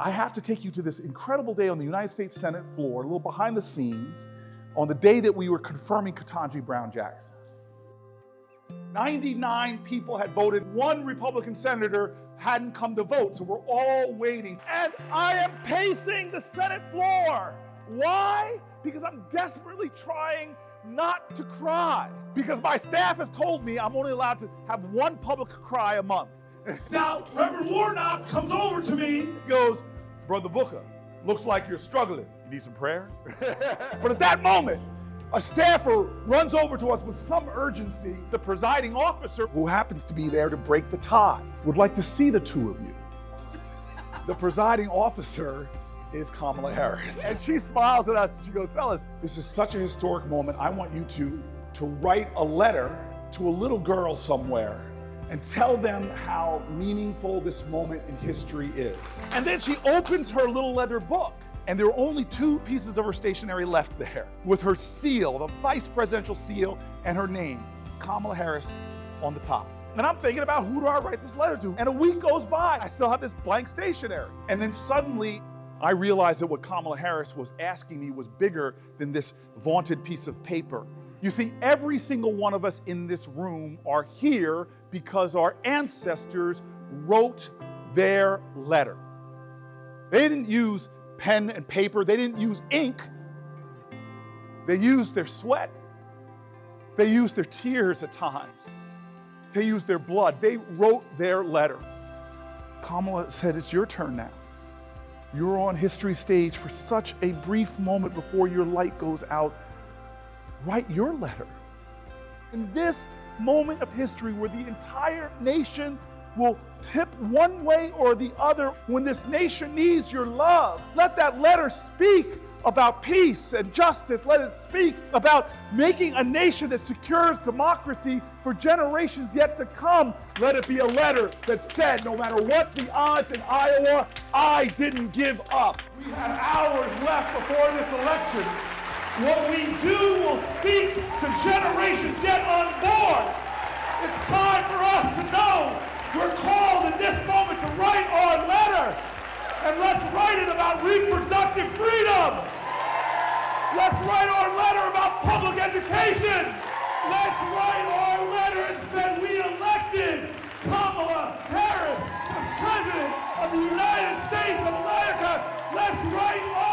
I have to take you to this incredible day on the United States Senate floor, a little behind the scenes, on the day that we were confirming Ketanji Brown Jackson. 99 people had voted. One Republican senator hadn't come to vote, so we're all waiting. And I am pacing the Senate floor. Why? Because I'm desperately trying not to cry. Because my staff has told me I'm only allowed to have one public cry a month. Now, Reverend Warnock comes over to me, goes, Brother Booker, looks like you're struggling. You need some prayer? But at that moment, a staffer runs over to us with some urgency. The presiding officer, who happens to be there to break the tie, would like to see the two of you. The presiding officer is Kamala Harris. And she smiles at us and she goes, fellas, this is such a historic moment. I want you to write a letter to a little girl somewhere and tell them how meaningful this moment in history is. And then she opens her little leather book, and there are only two pieces of her stationery left there, with her seal, the vice presidential seal, and her name, Kamala Harris, on the top. And I'm thinking about, who do I write this letter to? And a week goes by, I still have this blank stationery. And then suddenly, I realized that what Kamala Harris was asking me was bigger than this vaunted piece of paper. You see, every single one of us in this room are here because our ancestors wrote their letter. They didn't use pen and paper. They didn't use ink. They used their sweat. They used their tears at times. They used their blood. They wrote their letter. Kamala said, it's your turn now. You're on history's stage for such a brief moment before your light goes out. Write your letter. In this moment of history where the entire nation will tip one way or the other, when this nation needs your love, let that letter speak about peace and justice. Let it speak about making a nation that secures democracy for generations yet to come. Let it be a letter that said, no matter what the odds in Iowa, I didn't give up. We have hours left before this election. What we do will speak to generations yet unborn. It's time for us to know we're called in this moment to write our letter. And let's write it about reproductive freedom. Let's write our letter about public education. Let's write our letter and say we elected Kamala Harris as President of the United States of America. Let's write our